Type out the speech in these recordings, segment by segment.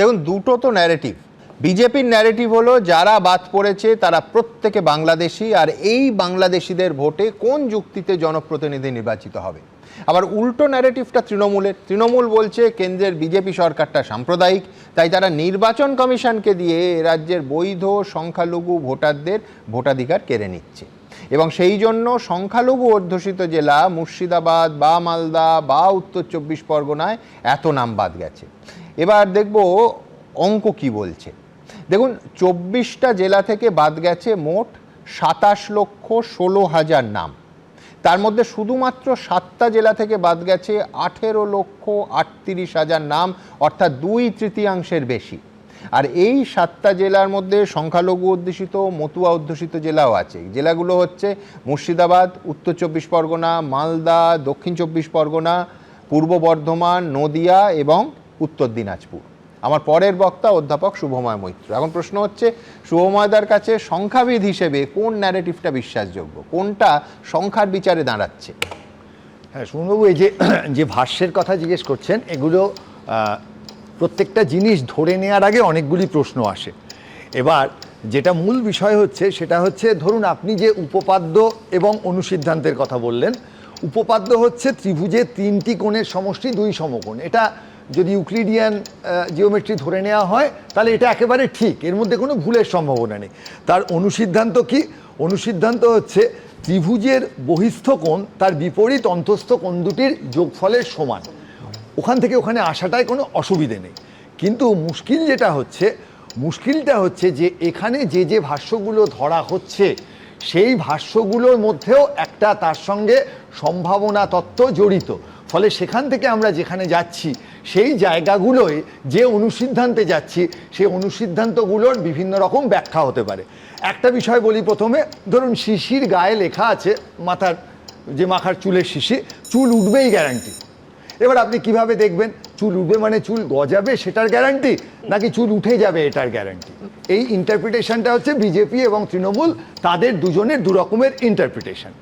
দেখুন, দুটো তো ন্যারেটিভ। বিজেপির ন্যারেটিভ হলো যারা বাদ পড়েছে তারা প্রত্যেকে বাংলাদেশি, আর এই বাংলাদেশিদের ভোটে কোন যুক্তিতে জনপ্রতিনিধি নির্বাচিত হবে। আবার উল্টো ন্যারেটিভটা তৃণমূলের। তৃণমূল বলছে কেন্দ্রের বিজেপি সরকারটা সাম্প্রদায়িক, তাই তারা নির্বাচন কমিশনকে দিয়ে রাজ্যের বৈধ সংখ্যালঘু ভোটারদের ভোটাধিকার কেড়ে নিচ্ছে, এবং সেই জন্য সংখ্যালঘু অধ্যুষিত জেলা মুর্শিদাবাদ বা মালদা বা উত্তর 24 পরগনায় এত নাম বাদ গেছে। এবার দেখব অঙ্ক কি বলছে। দেখুন, 24টা জেলা থেকে বাদ গেছে মোট 27,16,000 নাম। তার মধ্যে শুধুমাত্র 7টা জেলা থেকে বাদ গেছে 18,38,000 নাম, অর্থাৎ 2/3 বেশি। আর এই 7টা জেলার মধ্যে সংখ্যালঘু অধ্যুষিত, মতুয়া অধ্যুষিত জেলাও আছে। জেলাগুলো হচ্ছে মুর্শিদাবাদ, উত্তর 24 পরগনা, মালদা, দক্ষিণ 24 পরগনা, পূর্ব বর্ধমান, নদিয়া এবং উত্তর দিনাজপুর। আমার পরের বক্তা অধ্যাপক শুভময় মৈত্র। এখন প্রশ্ন হচ্ছে, শুভময়দার কাছে সংখ্যাবিদ হিসেবে কোন ন্যারেটিভটা বিশ্বাসযোগ্য, কোনটা সংখ্যার বিচারে দাঁড়াচ্ছে? হ্যাঁ শুভমবাবু, এই যে ভাষ্যের কথা জিজ্ঞেস করছেন, এগুলো প্রত্যেকটা জিনিস ধরে নেওয়ার আগে অনেকগুলি প্রশ্ন আসে। এবার যেটা মূল বিষয় হচ্ছে সেটা হচ্ছে, ধরুন আপনি যে উপপাদ্য এবং অনুসিদ্ধান্তের কথা বললেন, উপপাদ্য হচ্ছে ত্রিভুজের 3টি কোণের সমষ্টি 2 সমকোণ। এটা যদি ইউক্লিডিয়ান জিওমেট্রি ধরে নেওয়া হয় তাহলে এটা একেবারে ঠিক, এর মধ্যে কোনো ভুলের সম্ভাবনা নেই। তার অনুসিদ্ধান্ত কি? অনুসিদ্ধান্ত হচ্ছে ত্রিভুজের বহিস্থ কোণ তার বিপরীত অন্তস্থ কোণ দুটির যোগফলের সমান। ওখান থেকে ওখানে আসাটায় কোনো অসুবিধে নেই। কিন্তু মুশকিলটা হচ্ছে যে এখানে যে ভাষ্যগুলো ধরা হচ্ছে সেই ভাষ্যগুলোর মধ্যেও একটা তার সঙ্গে সম্ভাবনা তত্ত্ব জড়িত। ফলে সেখান থেকে আমরা যেখানে যাচ্ছি সেই জায়গাগুলোয় যে অনুসিদ্ধান্তে যাচ্ছি সেই অনুসিদ্ধান্তগুলোর বিভিন্ন রকম ব্যাখ্যা হতে পারে। একটা বিষয় বলি প্রথমে, ধরুন শিশির গায়ে লেখা আছে, মাথার চুলের শিশি, চুল উঠবেই গ্যারান্টি। এবার আপনি কিভাবে দেখবেন চুল উঠবে মানে চুল গজাবে সেটার গ্যারান্টি, নাকি চুল উঠে যাবে এটার গ্যারান্টি? এই ইন্টারপ্রিটেশনটা হচ্ছে বিজেপি এবং তৃণমূল তাদের দুজনের দু রকমের ইন্টারপ্রিটেশন।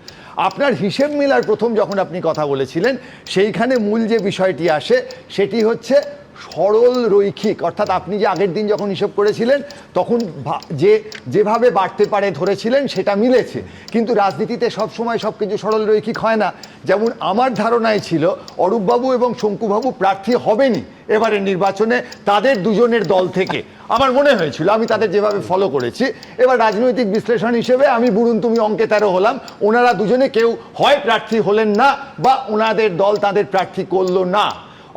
আপনার হিসেব মিলার প্রথম যখন আপনি কথা বলেছিলেন সেইখানে মূল যে বিষয়টি আসে সেটি হচ্ছে সরল রৈখিক, অর্থাৎ আপনি যে আগের দিন যখন হিসেব করেছিলেন তখন যেভাবে বাড়তে পারে ধরেছিলেন সেটা মিলেছে, কিন্তু রাজনীতিতে সবসময় সব কিছু সরল রৈখিক হয় না। যেমন আমার ধারণায় ছিল অরূপবাবু এবং শঙ্কুবাবু প্রার্থী হবেনই এবারের নির্বাচনে তাদের দুজনের দল থেকে, আমার মনে হয়েছিল, আমি তাদের যেভাবে ফলো করেছি। এবার রাজনৈতিক বিশ্লেষণ হিসেবে আমি বুড়ুন তুমি অঙ্কে 13 হলাম, ওনারা দুজনে কেউ হয় প্রার্থী হলেন না বা ওনাদের দল তাদের প্রার্থী করলো না।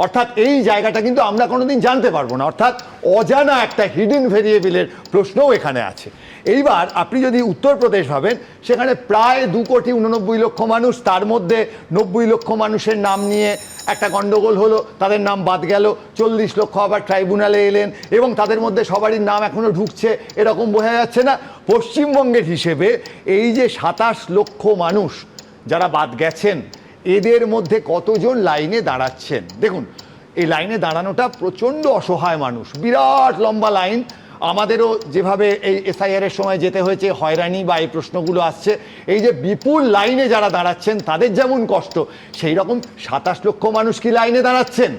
অর্থাৎ এই জায়গাটা কিন্তু আমরা কোনোদিন জানতে পারবো না, অর্থাৎ অজানা একটা হিডেন ভেরিয়েবলের প্রশ্নও এখানে আছে। এইবার আপনি যদি উত্তরপ্রদেশ ভাবেন, সেখানে প্রায় 2,89,00,000 মানুষ, তার মধ্যে 90 লক্ষ মানুষের নাম নিয়ে একটা গন্ডগোল হলো, তাদের নাম বাদ গেল, 40 লক্ষ আবার ট্রাইব্যুনালে এলেন এবং তাদের মধ্যে সবারই নাম এখনো ঢুকছে, এরকম বোঝা যাচ্ছে না? পশ্চিমবঙ্গের হিসেবে এই যে 27 লক্ষ মানুষ যারা বাদ গেছেন, এদের মধ্যে কতজন লাইনে দাঁড়াচ্ছেন? দেখুন, এই লাইনে দাঁড়ানোটা প্রচণ্ড অসহায় মানুষ, বিরাট লম্বা লাইন। আমাদেরও যেভাবে এই এসআইআর এর সময় যেতে হয়েছে, হয়রানি বা এই প্রশ্নগুলো আসছে, এই যে বিপুল লাইনে যারা দাঁড়াচ্ছেন তাদের যেমন কষ্ট, সেই রকম 27 লক্ষ মানুষ কি লাইনে দাঁড়াচ্ছেন?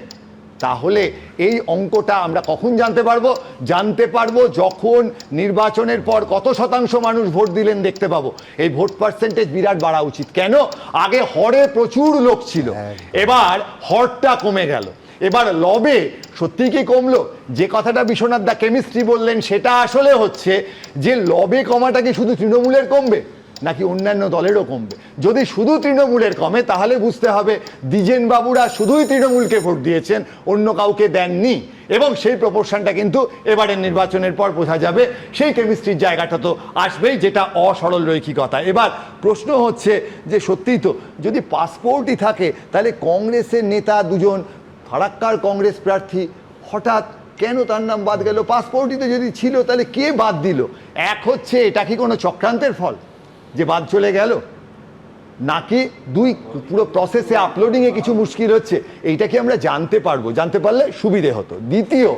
তাহলে এই অঙ্কটা আমরা কখন জানতে পারবো যখন নির্বাচনের পর কত শতাংশ মানুষ ভোট দিলেন দেখতে পাবো। এই ভোট পার্সেন্টেজ বিরাট বাড়া উচিত। কেন? আগে হরে প্রচুর লোক ছিল, এবার হরটা কমে গেল। এবার লবে সত্যি কি কমলো? যে কথাটা বিশ্বনাথ দা কেমিস্ট্রি বললেন সেটা আসলে হচ্ছে যে লবে কমাটা কি শুধু তৃণমূলের কমবে নাকি অন্যান্য দলেরও কমবে? যদি শুধু তৃণমূলের কমে তাহলে বুঝতে হবে দ্বিজেন বাবুরা শুধুই তৃণমূলকে ভোট দিয়েছেন, অন্য কাউকে দেননি, এবং সেই প্রপোর্শনটা কিন্তু এবারের নির্বাচনের পর বোঝা যাবে। সেই কেমিস্ট্রির জায়গাটা তো আসবেই, যেটা অসরল রৈখিকতা। এবার প্রশ্ন হচ্ছে যে সত্যিই তো যদি পাসপোর্টই থাকে তাহলে কংগ্রেসের নেতা দুজন ফারাক্কার কংগ্রেস প্রার্থী, হঠাৎ কেন তার নাম বাদ গেল? পাসপোর্টই তো যদি ছিল তাহলে কে বাদ দিল? এক হচ্ছে এটা কি কোনো চক্রান্তের ফল যে বাদ চলে গেল, নাকি পুরো প্রসেসে আপলোডিংয়ে কিছু মুশকিল হচ্ছে? এইটা কি আমরা জানতে পারবো? জানতে পারলে সুবিধে হতো। দ্বিতীয়,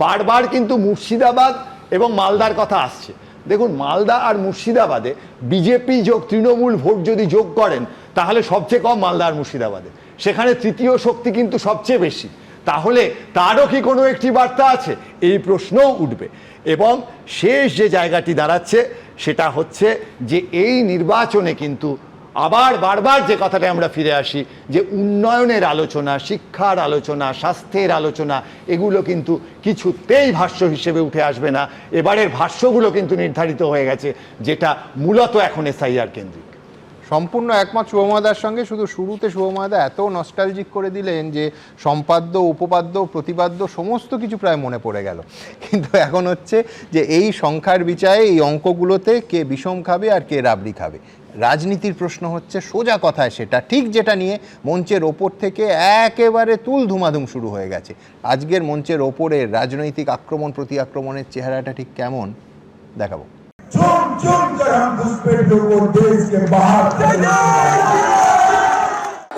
বারবার কিন্তু মুর্শিদাবাদ এবং মালদার কথা আসছে। দেখুন, মালদা আর মুর্শিদাবাদে বিজেপি যোগ তৃণমূল ভোট যদি যোগ করেন তাহলে সবচেয়ে কম মালদা আর মুর্শিদাবাদে, সেখানে তৃতীয় শক্তি কিন্তু সবচেয়ে বেশি। তাহলে তারও কি কোনো একটি বার্তা আছে, এই প্রশ্নও উঠবে। এবং শেষ যে জায়গাটি দাঁড়াচ্ছে সেটা হচ্ছে যে এই নির্বাচনে কিন্তু আবার বারবার যে কথাটা আমরা ফিরে আসি যে উন্নয়নের আলোচনা, শিক্ষার আলোচনা, স্বাস্থ্যের আলোচনা, এগুলো কিন্তু কিছুতেই ভাষ্য হিসেবে উঠে আসবে না। এবারের ভাষ্যগুলো কিন্তু নির্ধারিত হয়ে গেছে, যেটা মূলত এখন এসআইআর কেন্দ্রিক। সম্পূর্ণ একমত শুভময়দার সঙ্গে। শুধু শুরুতে শুভময়দা এত নস্টালজিক করে দিলেন যে সম্পাদ্য, উপপাদ্য, প্রতিপাদ্য সমস্ত কিছু প্রায় মনে পড়ে গেল। কিন্তু এখন হচ্ছে যে এই সংখ্যার বিচারে এই অঙ্কগুলোতে কে বিষম খাবে আর কে রাবড়ি খাবে। রাজনীতির প্রশ্ন হচ্ছে সোজা কথায় সেটা ঠিক, যেটা নিয়ে মঞ্চের ওপর থেকে একেবারে তুল ধুমাধুম শুরু হয়ে গেছে। আজকের মঞ্চের ওপরের রাজনৈতিক আক্রমণ প্রতি আক্রমণের চেহারাটা ঠিক কেমন দেখাবো। चुन चुन कर हम घुसपैठियों को देश के बाहर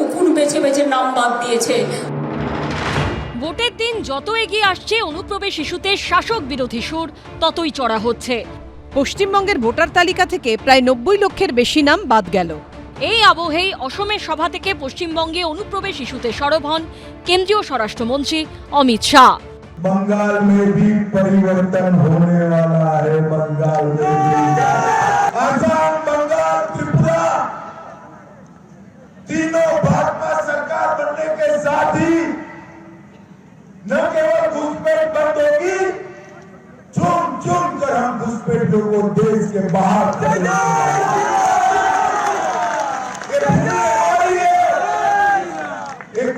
উকুন বেছে বেছে নাম বাদ দিয়েছে। ভোটের দিন যত এগিয়ে আসছে অনুপ্রবেশ ইস্যুতে শাসক বিরোধী সুর ততই চড়া হচ্ছে। পশ্চিমবঙ্গের ভোটার তালিকা থেকে প্রায় 90 লক্ষের বেশি নাম বাদ গেল। এই আবহেই অসমের সভা থেকে পশ্চিমবঙ্গে অনুপ্রবেশ ইস্যুতে সরব হন কেন্দ্রীয় স্বরাষ্ট্রমন্ত্রী অমিত শাহ। बंगाल में भी परिवर्तन होने वाला है। बंगाल में भी आसाम, बंगाल, त्रिपुरा तीनों भाजपा सरकार बनने के साथ ही न केवल घुसपैठ बंद होगी, चुन चुन कर हम घुसपैठियों को देश के बाहर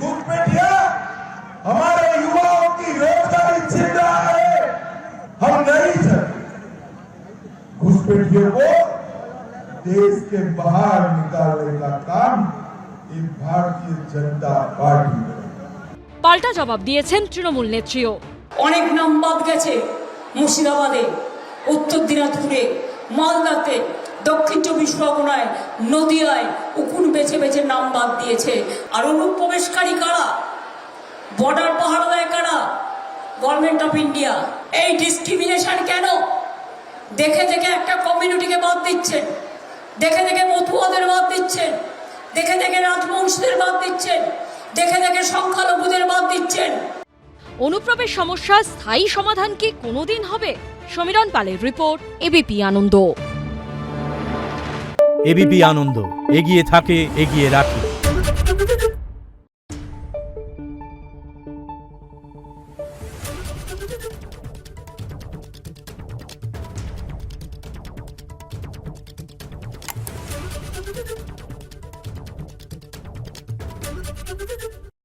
घुसपैठिया हमारे युवाओं की रोजगारी छीन रहा है। हम नहीं चाहते घुसपैठियों को देश के बाहर निकालने का काम ये भारतीय जनता पार्टी करेगी। পাল্টা জবাব দিয়েছেন তৃণমূল নেত্রীও। অনেক নাম বাদ গেছে। মুর্শিদাবাদে, উত্তর দিনাজপুরে, মালদাতে, দক্ষিণ 24 পরগনায়, নদিয়ায় উকুন বেছে বেছে নাম বাদ দিয়েছে। আর অনুপ্রবেশকারী কারা? বর্ডার পাহারা দেয় কারা? Government of India. এই ডিসক্রিমিনেশন কেন? দেখে দেখে একটা কমিউনিটিকে বাদ দিচ্ছেন, দেখে দেখে মতুয়াদের বাদ দিচ্ছেন, দেখে দেখে রাজবংশীদের বাদ দিচ্ছেন, দেখে দেখে সংখ্যালঘুদের বাদ দিচ্ছেন। অনুপ্রবেশ সমস্যার স্থায়ী সমাধান কি কোনোদিন হবে? সমীরণ পালের রিপোর্ট, এবিপি আনন্দ। এবিপি আনন্দ, এগিয়ে থাকে, এগিয়ে রাখে।